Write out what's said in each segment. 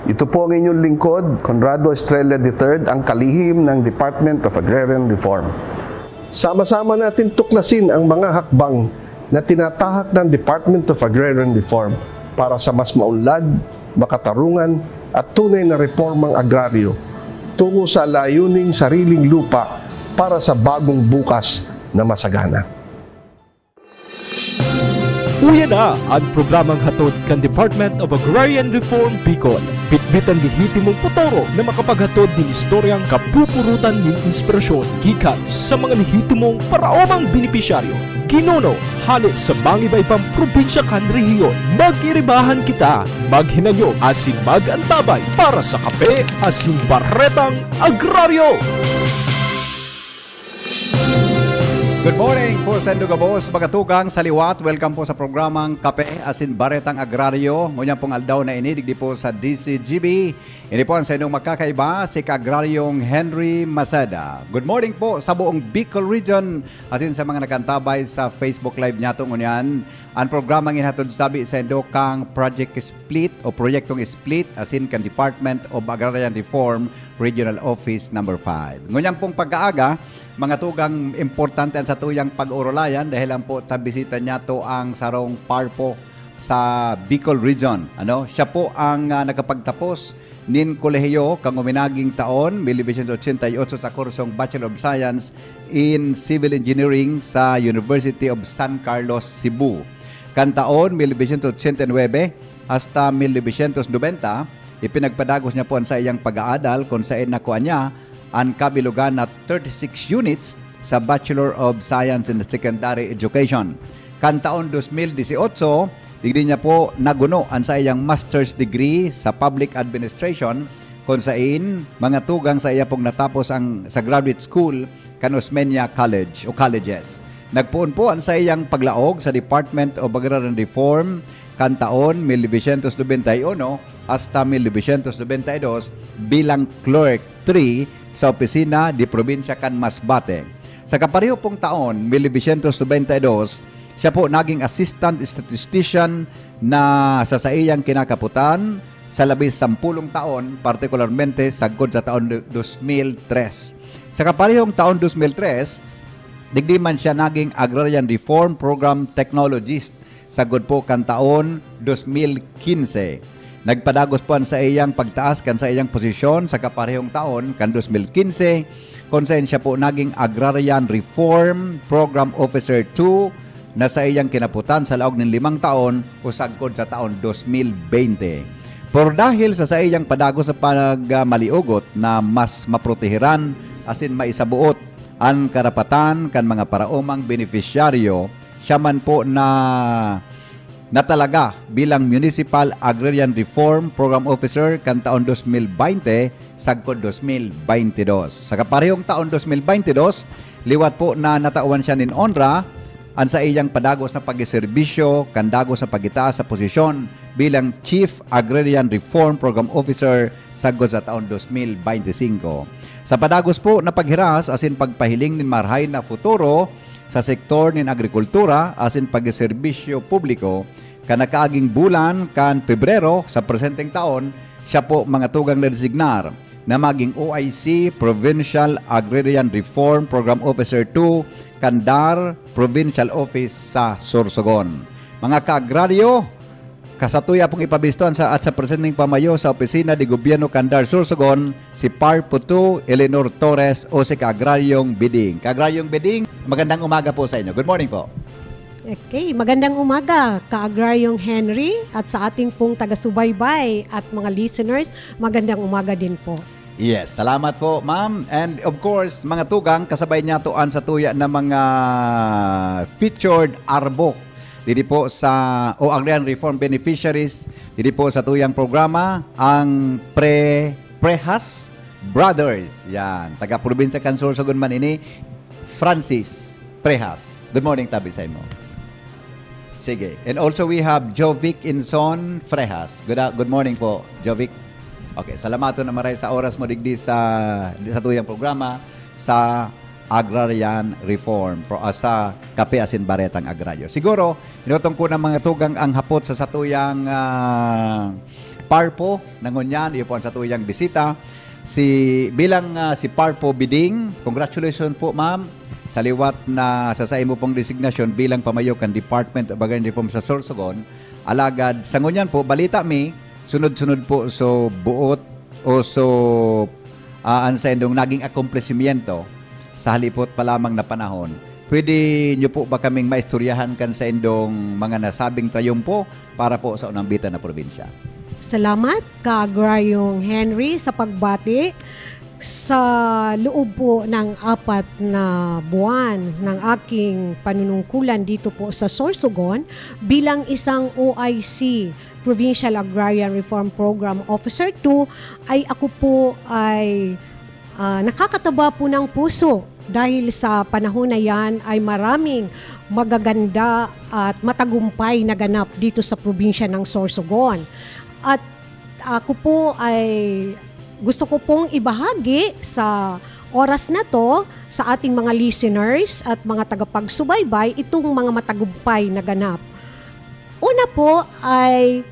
Ito po ang inyong lingkod, Conrado Estrella III, ang kalihim ng Department of Agrarian Reform. Sama-sama natin tuklasin ang mga hakbang na tinatahak ng Department of Agrarian Reform para sa mas maunlad, makatarungan at tunay na reformang agraryo tungo sa layuning sariling lupa para sa bagong bukas na masagana. Uya na ang programang hatod kan Department of Agrarian Reform Bicol. Bitbitan lihitimong putoro na makapaghatod din istoryang kapupurutan ng inspirasyon gikan sa mga lihitimong paraomang benepisyaryo. Kinuno, halos sa iba-ibang probinsya kan rehiyon. Mag-iribahan kita, maghinanyo asin mag-antabay para sa kape asin baretang agraryo. Good morning po sa Indugabos, Bagatugang, Saliwat. Welcome po sa programang Kape asin Baretang Agraryo. Ngunyan pong aldaw na ini, digdi po sa DCGB. Ini po ang sa inyong magkakaiba, si Kaagraryong Henry Masada. Good morning po sa buong Bicol Region, asin sa mga nakantabay sa Facebook Live niya itong ngunyan. Ang programang inhatod sabi sa indo kang Project Split o Proyektong Split, asin kan Department of Agrarian Reform Regional Office number 5. Ngunyan pong pagkaaga, mga tugang importante ang sa tuyang pag-urulayan dahil ang po tabisita niya to ang sarong parpo sa Bicol Region. Siya po ang nakapagtapos nin kolehiyo kang uminaging taon 1988 sa kursong Bachelor of Science in Civil Engineering sa University of San Carlos, Cebu. Kan taon 1989 hasta 1990, ipinagpadagos niya po sa iyang pag-aadal kung saan nakuha niya ang kabilugan na 36 units sa Bachelor of Science in Secondary Education. Kan taon 2018, digdi niya po naguno ang sa iyang master's degree sa Public Administration kung saan mga tugang sa iya pong natapos ang sa graduate school kan Osmeña College o colleges. Nagpuon po ang sa iyang paglaog sa Department of Agrarian Reform kan taon 1991 hasta 1992 bilang Clerk 3 sa opisina di probinsya kan Masbate. Sa kapareho pong taon, 1992, siya po naging assistant statistician na sa iyang kinakaputan sa labis 10 taon, partikularmente sagod sa taon 2003. Sa kaparehong taon 2003, digdi man siya naging Agrarian Reform Program Technologist sagod po kan taon 2015. Nagpadagos po sa iyang pagtaas kan sa iyang posisyon sa kaparehong taon kan 2015 kung saan siya po naging Agrarian Reform Program Officer 2 na sa iyang kinaputan sa laog ng 5 taon o sagkod sa taon 2020. Por dahil sa iyang padagos sa pagmaliugot na mas maprotehiran asin maisabuot ang karapatan kan mga paraomang beneficiaryo, siya man po na talaga bilang Municipal Agrarian Reform Program Officer kan taon 2020 sagkod 2022. Sa kaparehong taon 2022, liwat po na natauan siya nin honra ang sa iyang padagos na pagserbisyo kan dagos sa pagitaas sa posisyon bilang Chief Agrarian Reform Program Officer sagkod sa taon 2025. Sa padagos po na paghiras asin pagpahiling nin marhay na futuro sa sektor nin agrikultura asin pagserbisyo publiko kanakaaging bulan kan Pebrero sa presenteng taon, siya po mga tugang na-designar na maging OIC Provincial Agrarian Reform Program Officer 2 Kandar Provincial Office sa Sorsogon. Mga kaagraryo, kasatuya pong ipabistuan sa presenteng pamayo sa opisina di Gobyerno Kandar Sorsogon si Parpo 2 Eleanor Torres o si Kaagraryong Biding. Kaagraryong Biding, magandang umaga po sa inyo. Good morning po. Okay, magandang umaga, Kaagraryong Henry, at sa ating pong taga-subaybay at mga listeners, magandang umaga din po. Yes, salamat po, ma'am. And of course, mga tugang, kasabay niya tuan sa tuya ng mga featured arbo. Dito po sa Agrarian Reform Beneficiaries, dito po sa tuyang programa, ang Prehas Brothers. Yan, taga-probinsya kan Sorsogon man ini, Francis Prehas. Good morning, tabi sa inyo. Sige. And also we have Jovic Inson Frejas. Good morning po, Jovic. Okay, salamato na maray sa oras mo digdi sa tuyang programa sa Agrarian Reform sa Kape asin Baretang Agraryo. Siguro, inutong ko ng mga tugang ang hapot sa satuyang Parpo nangunyan, iyo po ang sa tuyang bisita. Si Parpo Biding, congratulations po ma'am sa liwat na sa imo pong designation bilang pamayo kan Department of Agrarian Reform sa Sorsogon. Alagad sa ngunyan po balita mi sunod-sunod po so buot o so sa indong naging accomplishmento sa halipot pa lamang na panahon. Pwede nyo po ba kaming maistoryahan kan sa indong mga nasabing trayumpo para po sa unang bitan na probinsya? Salamat ka-Agraryong Henry sa pagbati sa loob po ng 4 na buwan ng aking panunungkulan dito po sa Sorsogon bilang isang OIC Provincial Agrarian Reform Program Officer 2 ay ako po ay nakakataba po ng puso dahil sa panahon na yan ay maraming magaganda at matagumpay na ganap dito sa probinsya ng Sorsogon. At ako po ay gusto ko pong ibahagi sa oras na to sa ating mga listeners at mga tagapagsubaybay itong mga matagumpay na ganap. Una po ay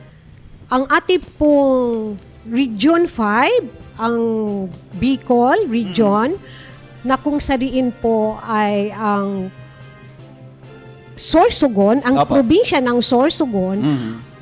ang ating pong Region 5, ang Bicol Region, na kung sariin po ay ang Sorsogon, ang probinsya ng Sorsogon,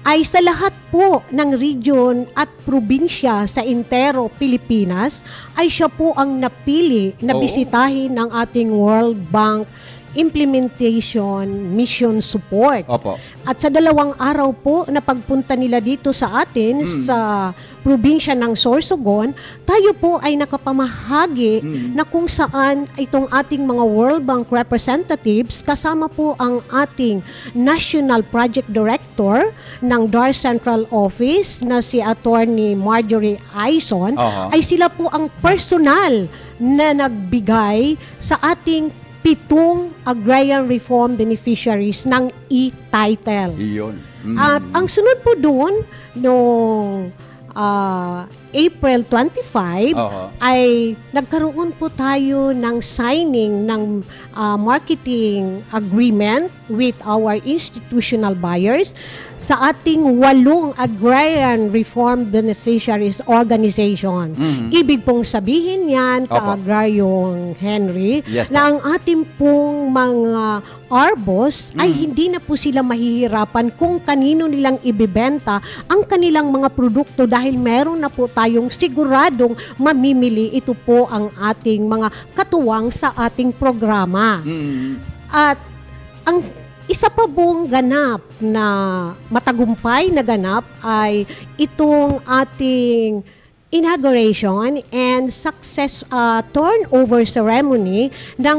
ay sa lahat po ng region at probinsya sa entero Pilipinas ay siya po ang napili na bisitahin ng ating World Bank Implementation Mission Support. Opo. At sa 2 araw po na pagpunta nila dito sa atin sa probinsya ng Sorsogon, tayo po ay nakapamahagi na kung saan itong ating mga World Bank representatives kasama po ang ating National Project Director ng DAR Central Office na si Attorney Marjorie Aison, ay sila po ang personal na nagbigay sa ating 7 agrarian reform beneficiaries ng e-title. Iyon. At ang sunod po doon, noong April 25, ay nagkaroon po tayo ng signing ng marketing agreement with our institutional buyers sa ating 8 agrarian reform beneficiaries organization. Ibig pong sabihin yan, ka-Agraryong Henry, na ang ating pong mga arbos ay hindi na po sila mahihirapan kung kanino nilang ibibenta ang kanilang mga produkto dahil meron na po tayong siguradong mamimili. Ito po ang ating mga katuwang sa ating programa. At ang isa pa pong ganap na matagumpay na ganap ay itong ating inauguration and success turnover ceremony ng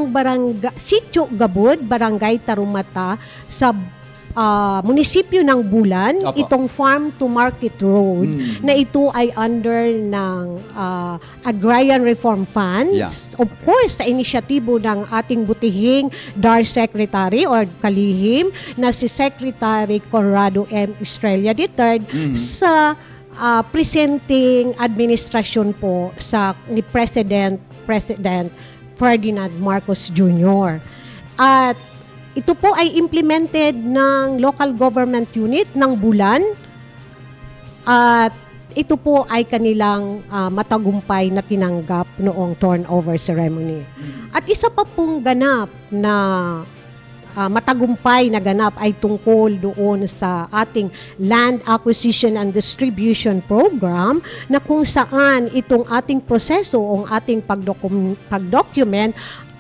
Sitio Gabud, Barangay Tarumata sa munisipyo ng Bulan, itong Farm to Market Road na ito ay under ng Agrarian Reform Funds. Of course, sa inisyatibo ng ating butihing DAR Secretary or kalihim na si Secretary Conrado M. Estrella III sa presenting administrasyon po sa ni President Ferdinand Marcos Jr. At ito po ay implemented ng local government unit ng Bulan at ito po ay kanilang matagumpay na tinanggap noong turnover ceremony. At isa pa pong ganap na matagumpay na ganap ay tungkol doon sa ating Land Acquisition and Distribution Program na kung saan itong ating proseso o ating pagdocument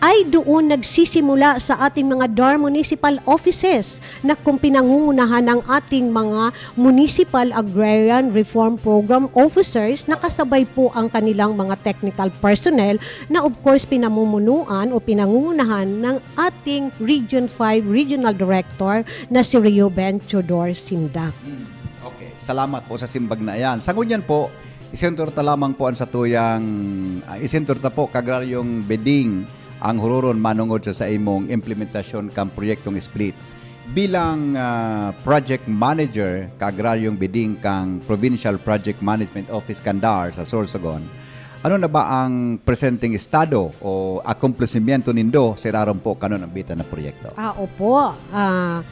ay doon nagsisimula sa ating mga DAR municipal offices na kung pinangungunahan ng ating mga Municipal Agrarian Reform Program officers na kasabay po ang kanilang mga technical personnel na of course pinamumunuan o pinangungunahan ng ating Region 5 Regional Director na si Rio Ben Chodor Sindak. Okay, salamat po sa simbag na yan. Sa ngunyan po, isenturta lamang po ang satuyang, isenturta po kagraryong beding ang hururon manungod sa imong implementasyon kang proyektong split. Bilang project manager kaagraryong biding kang Provincial Project Management Office Kandar sa Sorsogon, ano na ba ang presenting estado o accomplishmento nindo sa iraron po kanon ang bitan na proyekto? Opo,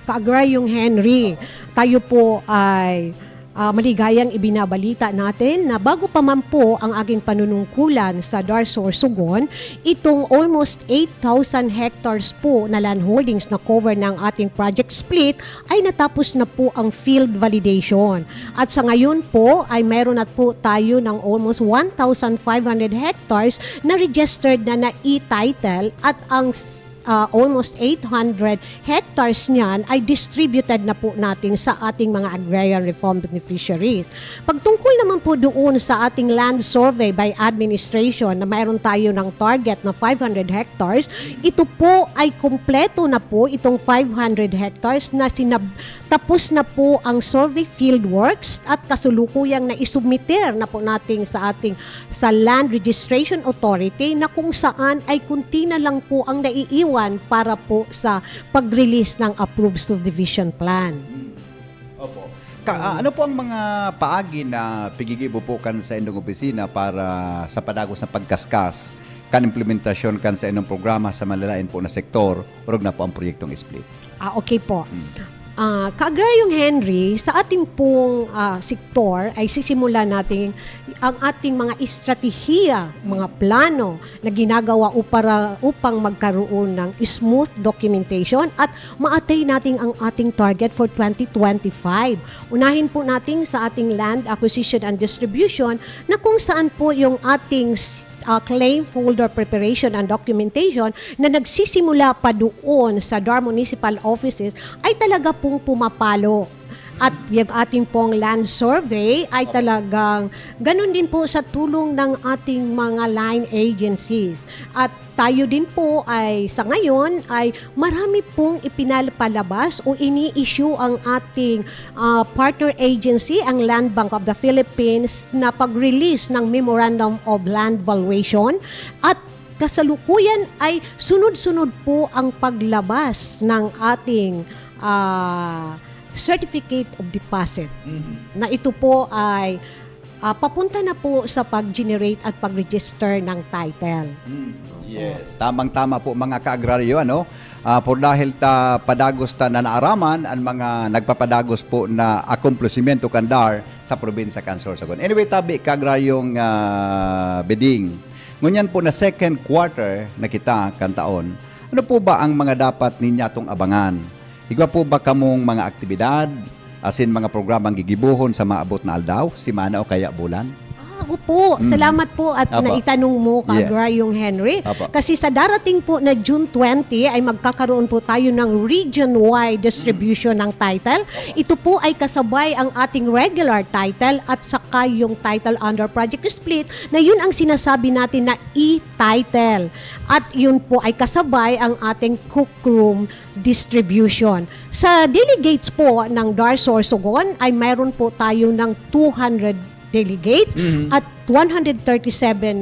kaagraryong Henry, tayo po ay maligayang ibinabalita natin na bago pa man po ang aking panunungkulan sa Dar Sorsogon, itong almost 8,000 hectares po na land holdings na cover ng ating project split ay natapos na po ang field validation. At sa ngayon po ay meron na po tayo ng almost 1,500 hectares na registered na e-title at ang almost 800 hectares niyan ay distributed na po natin sa ating mga agrarian reform beneficiaries. Pagtungkol naman po doon sa ating land survey by administration na mayroon tayo ng target na 500 hectares, ito po ay kompleto na po itong 500 hectares na tapos na po ang survey field works at kasulukuyang na isubmiter na po natin sa Land Registration Authority na kung saan ay kunti na lang po ang naiiwan para po sa pag-release ng approved subdivision plan. Opo. Ano po ang mga paagi na pigigibupukan sa inyong opisina para sa padagos na pagkaskas kan implementasyon kan sa inyong programa sa malalain po na sektor urog na po ang proyektong split? Okay po. Ka-Agrariong Henry, sa ating pong sektor ay sisimula natin ang ating mga estratehiya, mga plano na ginagawa upang magkaroon ng smooth documentation at maatay natin ang ating target for 2025. Unahin po natin sa ating land acquisition and distribution na kung saan po yung ating claim folder preparation and documentation na nagsisimula pa doon sa DAR municipal offices ay talaga pong pumapalo. At yung ating pong land survey ay talagang ganun din po sa tulong ng ating mga line agencies. At tayo din po ay sa ngayon ay marami pong ipinapalabas o ini-issue ang ating partner agency, ang Land Bank of the Philippines, na pag-release ng Memorandum of Land Valuation at kasalukuyan ay sunod-sunod po ang paglabas ng ating Certificate of Deposit na ito po ay papunta na po sa pag-generate at pag-register ng title. Yes, tamang-tama po mga ka-agraryo, ano? Por dahil padagos na naaraman ang mga nagpapadagos po na akumplisimento kandar sa probinsya kan Sorsogon. Anyway, tabi ka-agraryong Beding. Ngunyan po na second quarter na kita kan taon, ano po ba ang mga dapat ninyatong abangan? Igwa po ba kamong mga aktibidad, asin mga programang gigibuhon sa maabot na aldaw, simana o kaya bulan? Opo, salamat po at naitanong mo ka-Agrariong Henry. Kasi sa darating po na June 20 ay magkakaroon po tayo ng region-wide distribution ng title. Ito po ay kasabay ang ating regular title at saka yung title under project split na yun ang sinasabi natin na e-title. At yun po ay kasabay ang ating cookroom distribution. Sa delegates po ng DAR Sorsogon ay mayroon po tayo ng 200 delegates at 137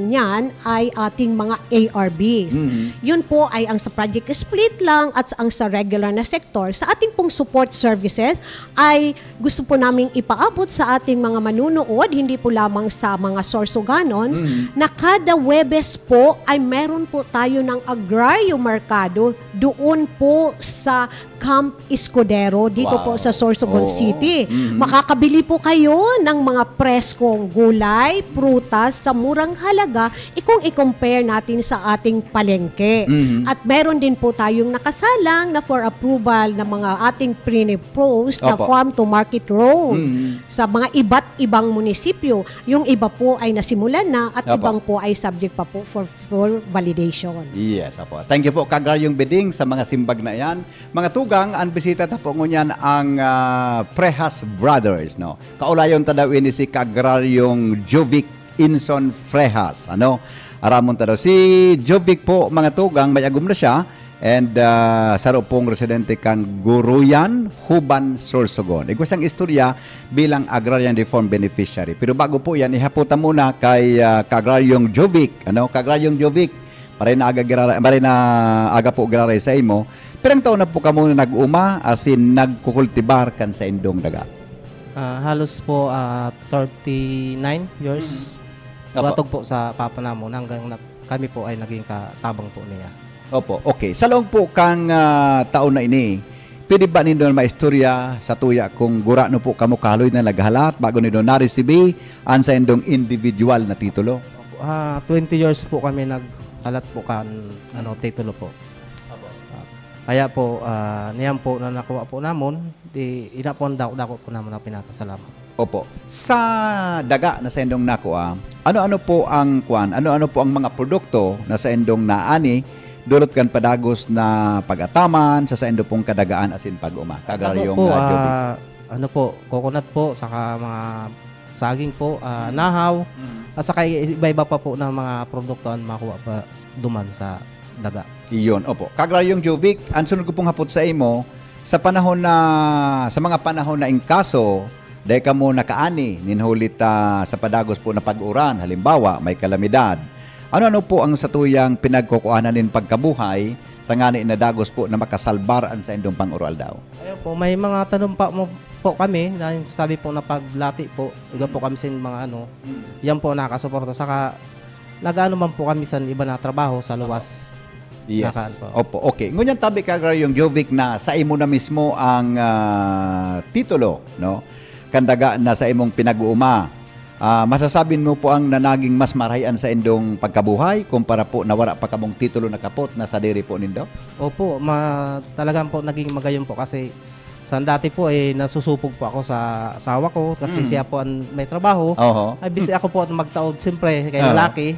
niyan ay ating mga ARBs. Yun po ay ang sa project split lang at ang sa regular na sektor. Sa ating pong support services ay gusto po naming ipaabot sa ating mga manunood, hindi po lamang sa mga Sorsoganons, na kada Webes po ay meron po tayo ng Agrario Mercado doon po sa Camp Escudero dito po sa Sorsogon City. Makakabili po kayo ng mga preskong gulay, prutas sa murang halaga kung i-compare natin sa ating palengke. At meron din po tayong nakasalang na for approval ng mga ating pre-post na farm to market road sa mga iba't ibang munisipyo. Yung iba po ay nasimulan na at ibang po ay subject pa po for validation. Yes, apo. Thank you po ka-Agraryong Beding sa mga simbag na yan. Mga tugang, ang bisita ta po ngunyan ang Frehas Brothers, no? Kaulayon ta daw ini si ka-Agraryong Jovic Inson Frehas, ano? Aramon ta daw si Jovic po, mga tugang, may agum na siya and saro pong residente kang Guruyan, Huban, Sorsogon. Iguas ang istorya bilang agrarian reform beneficiary. Pero bago po yan, ihaputan muna kay ka-Agraryong Jovic, ano? Ka-Agraryong Jovic, para na aga po giraray sa imo. Pirang taon na po kamo nag-uma asin nagkukultibar kan sa indong daga? Halos po 39 years. Watog po sa papa namon hanggang kami po ay naging katabang po niya. Opo, okay. Sa loob po kang taon na ini, pwede ba nindo maistorya sa tuya kung gura no po kamo kaloy na naghalat bago nindo na-receive ang sa indong individual na titulo? 20 years po kami naghalat po kan titulo po. Kaya po, niyan po na nakuha po namon, ina po ang dako po naman na pinapasalamat. Opo. Sa daga na sa indong nakuha, ano-ano po ang ano-ano po ang mga produkto na sa indong naani, dulot kan padagos na pag-ataman, sa indo pong kadagaan asin pag-uma? Kagaryong coconut po, saka mga saging po, nahaw, at saka iba-iba pa po na mga produkto ang makuha pa duman sa daga. Iyon, opo. Kagraryong Jovic, ang sunod ko pong hapot sa imo, sa mga panahon na inkaso, dahil ka mo nakaani, ninhulit sa padagos po na pag-uran, halimbawa, may kalamidad. Ano-ano po ang satuyang pinagkukuhanan nin pagkabuhay, tangani na dagos po na makasalbaran sa indong pang-oral daw? Ayun po, may mga tanong pa po kami, na sabi po na paglati po, iba po kami sin mga yan po nakasuporta. Saka, nag-ano man po kami sa iba na trabaho sa luwas. Yes. Opo, okay. Ngunyan tabi Kagraryong Jovic na sa imo na mismo ang titulo, no? Kandaga na sa imong pinag-uuma. Masasabin mo po ang nanaging mas marahian sa indong pagkabuhay kumpara po na wala pa kamong titulo na kapot na sa diri po nindo? Opo, talagang po naging magayon po kasi sa dati po nasusupog po ako sa asawa ko kasi siya po ang may trabaho. Ay busy ako po at magtaod siyempre kay lalaki.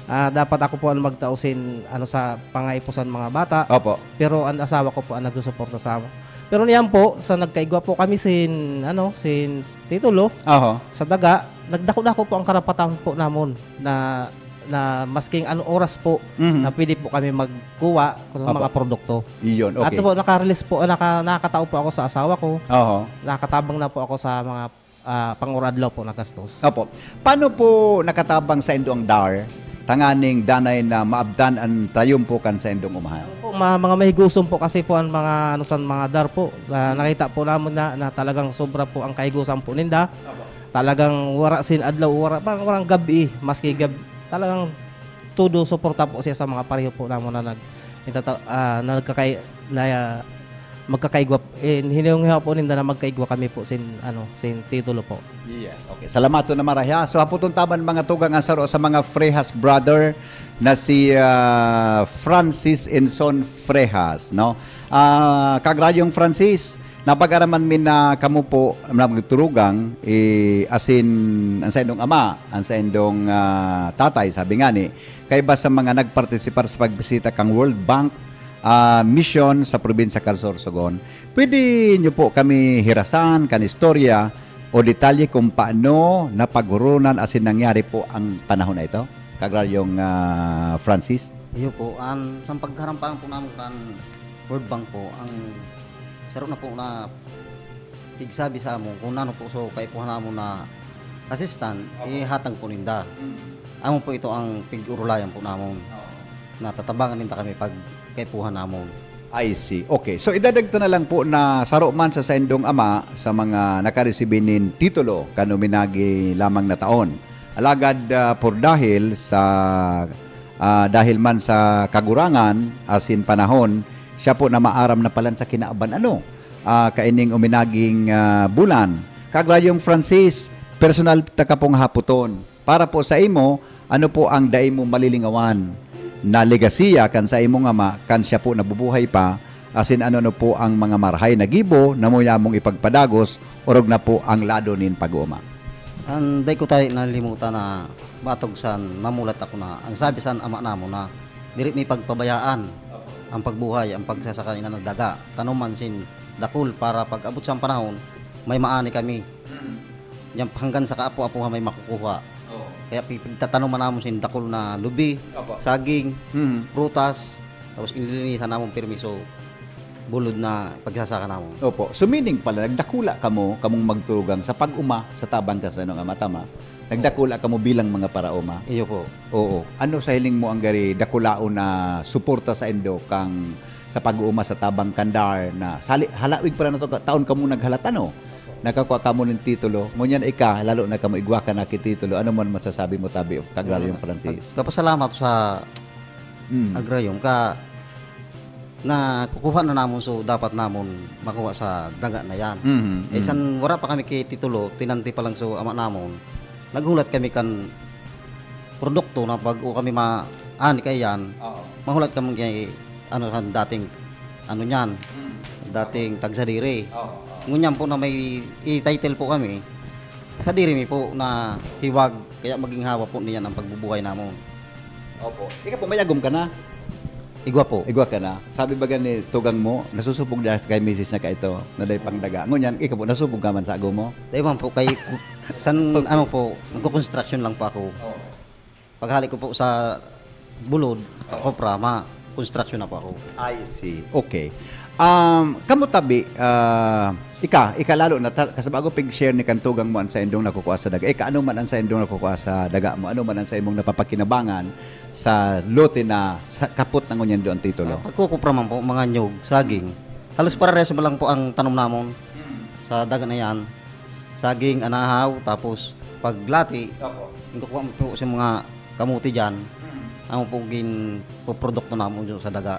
Dapat ako po ang magtaosin sa pangaipusan mga bata. Opo. Pero ang asawa ko po ang nagsusuporta sa amin. Pero niyan po sa nagkaigwa po kami sin titulo sa daga, nagdako-dako po ang karapatan po namon na masking oras po na pwede po kami magkuha sa mga produkto. Iyon, okay. At po naka-release po, nakatao po ako sa asawa ko. Nakatabang na po ako sa mga pang-uradlaw po na gastos. Opo. Paano po nakatabang sa indo ang DAR? Tanganing danay na maabdan ang tayumpukan sa indong umahan? Po, mga mahigusom po kasi po ang mga mga DAR po. Nakita po namin na talagang sobra po ang kahigusan po ninda. Talagang wara sin adlaw, parang gabi, maski gabi. Talagang todo suporta po siya sa mga pareho po naman na magkakaigwa. Hinihong po ninda na magkaigwa kami po sin titulo po. Yes, okay. Salamat na marahya. So haputong taban mga tugang asaro sa mga Frehas brother na si Francis Enson Frehas, no? Kagraryong Francis, napag-araman min na kamo po magturugang asin ang sa indong ama, ang sa indong tatay, sabi nga ni, kay ba sa mga nagpartisipar sa pagbisita kang World Bank mission sa probinsya Sorsogon, pwede nyo po kami hirasan kan istorya o detalye kung paano napagurunan asin nangyari po ang panahon na ito? Kagraryong Francis? Iyo po, sa pagharampaan po namin kan World Bank po, ang saro na po na pigsabi sa amo kung ano po so kaipuhan namo na assistant, ihatang po ninda. Amo po ito ang pig-urulayan po namon. Natatabangan ninda kami pag kaipuhan namon. I see. Okay. So idadagta na lang po na saro man sa indong ama sa mga nakaresibin nin titulo kanuminagi lamang na taon. Alagad por dahil man sa kagurangan asin panahon, siya po na maaram na palan sa kinaaban kaining uminaging bulan. Kagraryong Francis, personal taka pong haputon. Para po sa imo, ano po ang daimo malilingawan na legasiya kan sa imong ama kan siya po nabubuhay pa, asin ano po ang mga marahay na gibo na muya mong ipagpadagos orog na po ang lado nin pag-uuma? Day ko tayo nalimutan na batog san namulat ako na ang sabi san ama namo na diri may pagpabayaan ang pagbuhay, ang pagsasaka ina ng daga, tanuman sin dakul para pag abot sa panahon may maani kami. Yan hanggang sa kaapo-apo may makukuha. Kaya pagtatanuman namon sin dakul na lubi, saging, prutas, tapos inilinisan namon permiso bulod na pagsasaka namon. Opo. So meaning pala nagdakula kamong magturugang sa pag-uma sa tabang ka sa ama tama. Nagdakula kamo bilang mga paraoma. Iyo po. Oo. Ano sa hiling mo ang gari dakulao na suporta sa indo kang sa pag-uuma sa tabang kandar na halawig para na to taon kamo naghalata nakakuha ka mo ng titulo, ngunyan lalo na ka mo igwa ka na kititulo, ano man masasabi mo tabi of Kagraryong Francis? Kapasalamat sa Agrarium ka na kukuha na namon so dapat namon makuha sa daga na yan. Isan wala pa kami kay titulo, tinanti pa lang so ama namon. Naghulat kami kan produkto na pag kami maani kay yan. Mahulat kami kay ano kan dating ano niyan. Dating tagsadiri. Ngunyan po na may i-title po kami. Sa diri mi po na hiwag kaya maging hawa po niyan ang pagbubuhay namon. Opo. Ikaw po mayagom ka na. Igwa po. Igwa ka na. Sabi ba gani tugang mo, nasusubog dahil kay misis na ka ito, na dahil pangdaga. Ngunyan, ikaw po, nasubog ka man sa ago mo? Dahil man po, kay, san, ano po, magko-construction lang po ako. Paghalik ko po sa bulod, kopra, construction na po ako. I see. Okay. Kamo tabi, ika lalo na kasi bago pig-share ni kantugang mo ang sa indong nakukuha sa daga. Ika ano man ang sa indong nakukuha sa daga mo? Ano man ang sa imong napapakinabangan sa lote na sa kapot ng ngunyan doon titulo? Pagkukupra man po, mga nyug, saging. Halos para reso lang po ang tanom namon sa daga na yan. Saging, anahaw, tapos paglati, kukuha po sa mga kamuti dyan. Ang po produkto namon sa daga.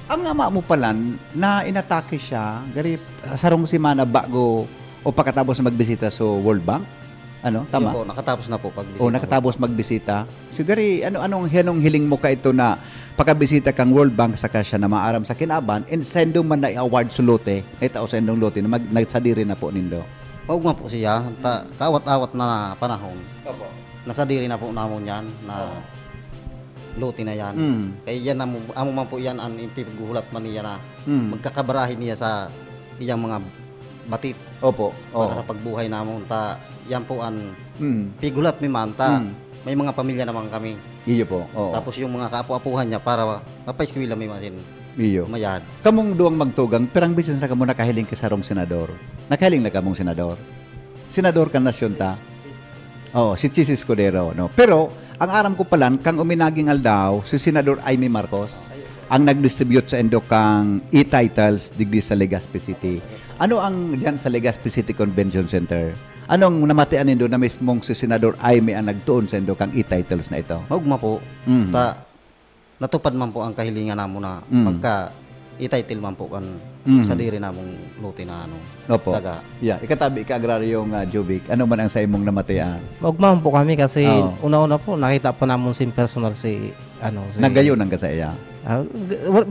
Ang ama mo palan na inatake siya gari sarong semana bago o pagkatapos magbisita sa World Bank. Ano, tama? Po, nakatapos na po pagbisita. O nakatapos magbisita. Sigari anong hiling mo ka ito na pagkabisita kang World Bank saka siya na maaram sa kinaban and sendong man na award sa lote. Ito sa endong lote na nagsadiri na po nindo. Pagma po siya, kawat-awat na panahon. Opo. Nasadiri na po namon yan na lote na yan. Kaya yan, amo man po yan ang ipiguhulat man niya na magkakabarahin niya sa iyang mga batit. Opo. Para sa pagbuhay namon. Yan po ang pigulat mi man. May mga pamilya naman kami. Iyo po. Oo. Tapos yung mga kaapu-apuhan niya para mapaiskawila may masin. Iyo. Mayad. Kamong duwang magtugang, perang bisan sa kamo nakahiling ka sarong senador. Nakahiling na kamong senador. Senador ka nasyon ta. Oh, si Chis Escudero, no. Pero ang aram ko palan kang uminaging aldaw si Senador Aimee Marcos ang nag-distribute sa endo kang e-titles digdi sa Legazpi City. Ano ang diyan sa Legazpi City Convention Center? Anong namatian nindo na mismong si Senador Aimee ang nagtuon sa endo kang e-titles na ito? Maugma po. Natupad man po ang kahilingan namo na pagka i-title man po kan sa diri namong lote na ano. Opo. Daga. Yeah, ikatabi ka agraryong Jovic. Ano man ang sa imong namatian? Maugmahon po kami kasi una-una po nakita po namon sin personal si Nagayon ang kasaya.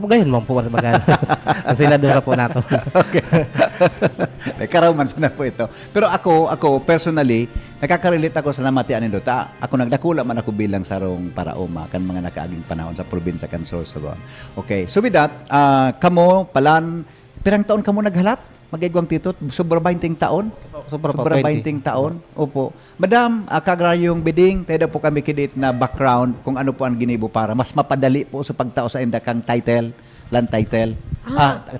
Gayon man po baga. Senador po nato. Okay. Karaman sana po ito. Pero ako personally, nakaka-relate ako sa namatian nindo. Ako nagdakula man ako bilang sarong paraoma kan mga nakaaging panahon sa probinsya kan Sorsogon. Okay, so with that, kamo palan pirang taon kamo naghalat? Mag-igwang titot, sobra 20 taon? Sobra 20 taon? Opo. Madam, kagraryong biding, tayo po kami kidit na background kung ano po ang ginibo para mas mapadali po sa pagtao sa indakang title, land title.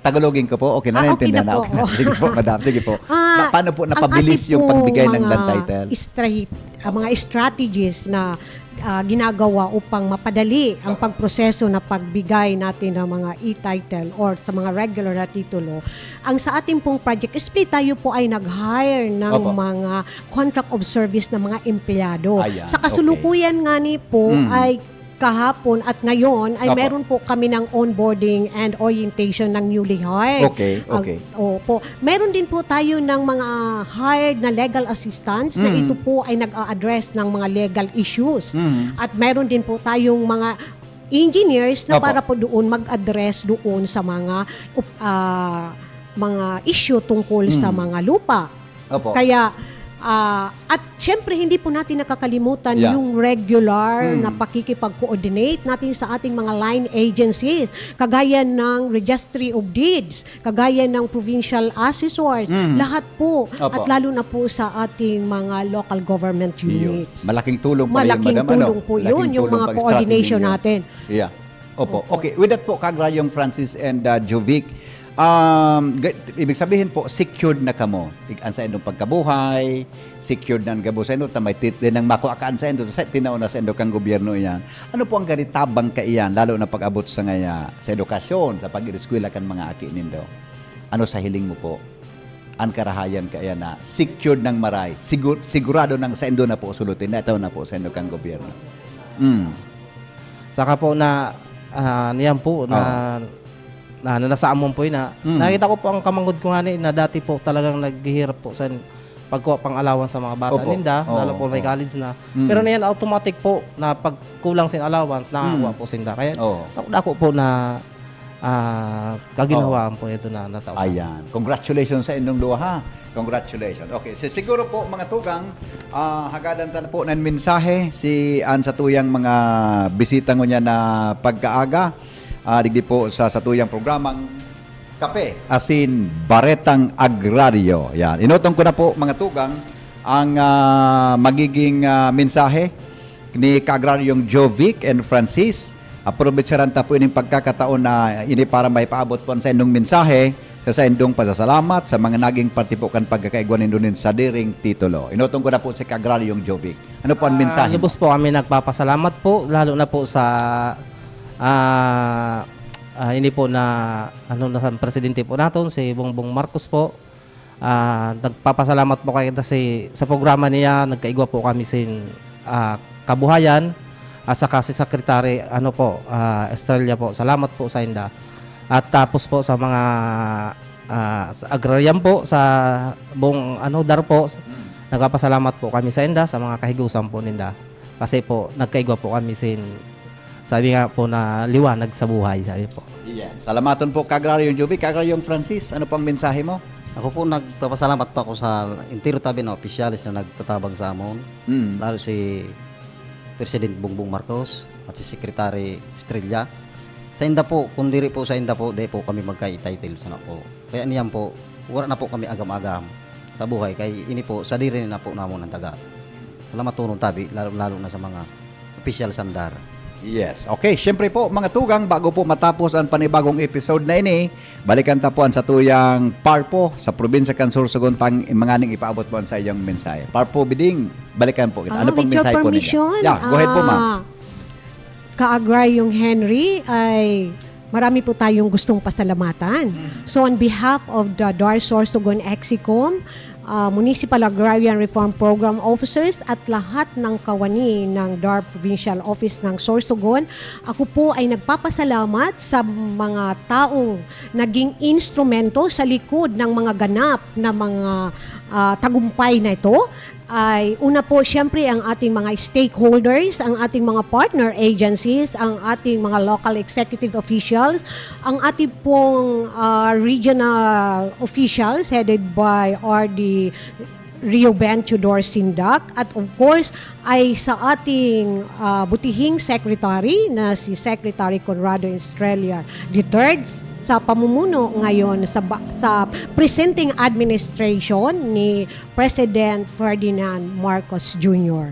Tagalogin ko po. Okay na, naintindihan na. Okay na. Sige po, madam. Sige po. Paano po napabilis yung pagbigay ng land title? Mga strategies na ginagawa upang mapadali ang pagproseso na pagbigay natin ng mga e-title or sa mga regular na titulo. Ang sa ating pong project, tayo po ay nag-hire ng mga contract of service na mga empleyado. Sa kasulukuyan nga ni po ay kahapon at ngayon ay meron po kami ng onboarding and orientation ng newly hired. Okay. Opo. Meron din po tayo ng mga hired na legal assistants na ito po ay nag-a-address ng mga legal issues. At meron din po tayong mga engineers na para po doon mag-address doon sa mga issue tungkol sa mga lupa. Kaya at syempre hindi po natin nakakalimutan yung regular na pakikipag-coordinate natin sa ating mga line agencies, kagaya ng Registry of Deeds, kagaya ng Provincial Assessors, lahat po at lalo na po sa ating mga local government units. Malaking tulong pa Malaking tulong po yun, yung mga coordination natin. Yeah. Opo. Okay, with that po kagrayong Francis and Jovic, ibig sabihin po, secured na kamo. Ang sa indong pagkabuhay, secured na ang gabo sa indo, tamay din ang makuakaan sa indo, tinaon na sa indo kang gobyerno yan. Ano po ang garitabang kaiyan, lalo na pag-abot sa ngaya, sa edukasyon, sa pag-iriskwela kan mga aki nindo? Ano sa hiling mo po? Ang karahayan kaya na secured ng maray, sigurado ng sa indo na po sulutin, na ito na po sa indo kang gobyerno. Saka po na, niyan po, na na nasa amon po na nakita ko po ang kamanggod ko nga na dati po talagang naghihirap po sa pagkuha pang allowance sa mga bata ninda, lalo po may college na. Pero na yan automatic po na pag kulang sin allowance nakakuha po sinda. Kaya ako po na kaginhawaan po ito na natao. Ayan. Congratulations sa inyong duha ha. Congratulations. Okay, so siguro po mga tugang, hagadan tan po ng mensahe si an sa tuyang mga bisita ngo niya na pagkaaga. Digdi po sa tuyang programang Kape asin Baretang Agrario. Yan. Inutong ko na po mga tugang ang magiging mensahe ni Kaagraryong Jovic and Francis. Aprovechar ta po ining pagkakataon na ini para may paabot po sa inyong mensahe sa indong pasasalamat sa mga naging partipukan pagkakaigwan ninyo sa diring titulo. Inutong ko na po si Kaagraryong Jovic. Ano po ang mensahe? Lubos po kami nagpapasalamat po lalo na po sa hindi po na na presidente po natin si Bongbong Marcos po. Nagpapasalamat po kay kasi sa programa niya nagkaigwa po kami sin kabuhayan at saka si Secretary Estrella po. Salamat po sa inda. At tapos po sa mga agrarian po sa buong dar po. Nagpapasalamat po kami sa inda sa mga kahigusan po ninda. Kasi po nagkaigwa po kami sin sabi nga po na liwanag sa buhay, sabi po. Yeah. Salamaton po Kaagraryong Jovic. Kaagraryong Francis, ano pang mensahe mo? Ako po nagpapasalamat pa ako sa entire tabi na opisyalis na nagtatabag sa amon. Lalo si President Bongbong Marcos at si Secretary Estrella. Sa inda po, kung diri po sa inda po, di po kami magka-title sana po. Kaya niyan po, wala na po kami agam-agam sa buhay. Kaya ini po, sa diri na po namon ang taga. Salamat tunong tabi, lalo na sa mga official sandar. Yes. Okay, syempre po mga tugang, bago po matapos ang panibagong episode na ini, balikan tapuan sa tuyang Parpo sa probinsya kan Sorsogon tang mga ning ipaabot po sa iyong mensahe. Parpo Biding, balikan po kita. Ano pong mensahe po ninyo? Yeah, go ahead po ma'am. Kaagraryong Henry ay marami po tayong gustong pasalamatan. So on behalf of the DAR Sorsogon Exicom, Municipal Agrarian Reform Program Officers at lahat ng kawani ng DAR Provincial Office ng Sorsogon, ako po ay nagpapasalamat sa mga taong naging instrumento sa likod ng mga ganap na mga tagumpay na ito. Ay una po siyempre ang ating mga stakeholders, ang ating mga partner agencies, ang ating mga local executive officials, ang ating pong regional officials headed by RD Rio Ben Tudor Sindak at of course ay sa ating butihing secretary na si Secretary Conrado Estrella III sa pamumuno ngayon sa presenting administration ni President Ferdinand Marcos Jr.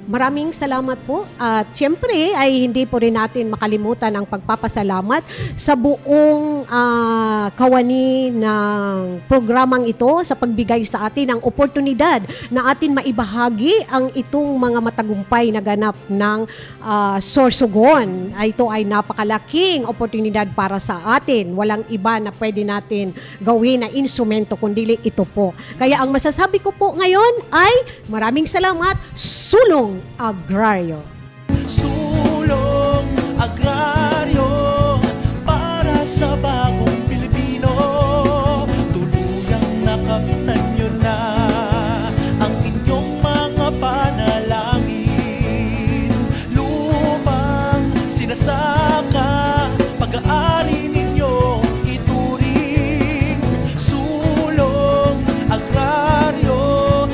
Maraming salamat po at siyempre ay hindi po rin natin makalimutan ang pagpapasalamat sa buong kawani ng programang ito sa pagbigay sa atin ng oportunidad na atin maibahagi ang itong mga matagumpay na ganap ng Sorsogon. Ito ay napakalaking oportunidad para sa atin. Walang iba na pwede natin gawin na instrumento kundi ito po. Kaya ang masasabi ko po ngayon ay maraming salamat. Sulong Agrario. Sulong Agrario para sa bagong Pilipino. Tuluyang nakamtan nyo na ang inyong mga panalangin. Lupang sinasaka, pag-aari ninyo ituring. Sulong Agrario,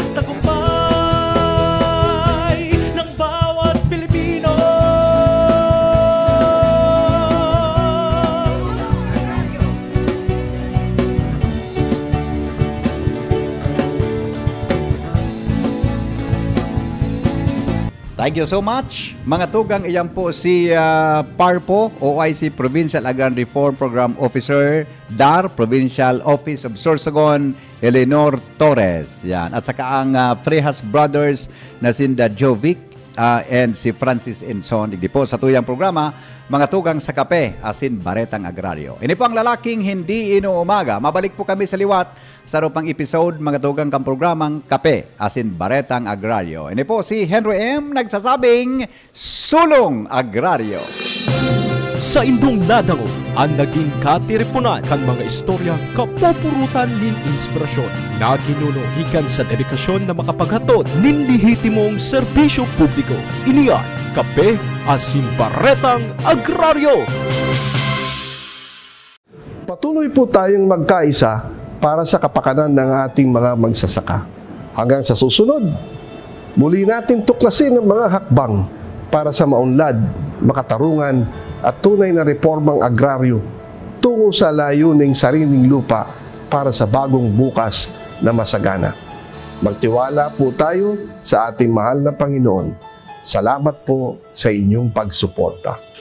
thank you so much. Mga tugang, iyan po si Parpo, OIC Provincial Agrarian Reform Program Officer, DAR Provincial Office of Sorsogon, Eleanor Torres. Yan. At saka ang Frejas Brothers na sinda Jovic and si Francis Enson. Hindi po sa tuyang programa, mga tugang sa kape, asin Baretang Agrario. Ini po ang lalaking hindi inuumaga. Mabalik po kami sa liwat sa rupang episode, mga tugang kang programang kape, asin Baretang Agrario. Ini po si Henry M. nagsasabing, Sulong Agrario. Sa indong nadango, ang naging katiripunan kang mga istorya kapupurutan nin inspirasyon na ginuno gikan sa dedikasyon na makapaghatod nin lehitimong serbisyo publiko. Iniyan, Kape Asin Baretang Agraryo. Patuloy po tayong magkaisa para sa kapakanan ng ating mga magsasaka. Hanggang sa susunod, muli natin tuklasin ang mga hakbang para sa maunlad, makatarungan at tunay na reformang agraryo tungo sa layuning sariling lupa para sa bagong bukas na masagana. Magtiwala po tayo sa ating mahal na Panginoon. Salamat po sa inyong pagsuporta.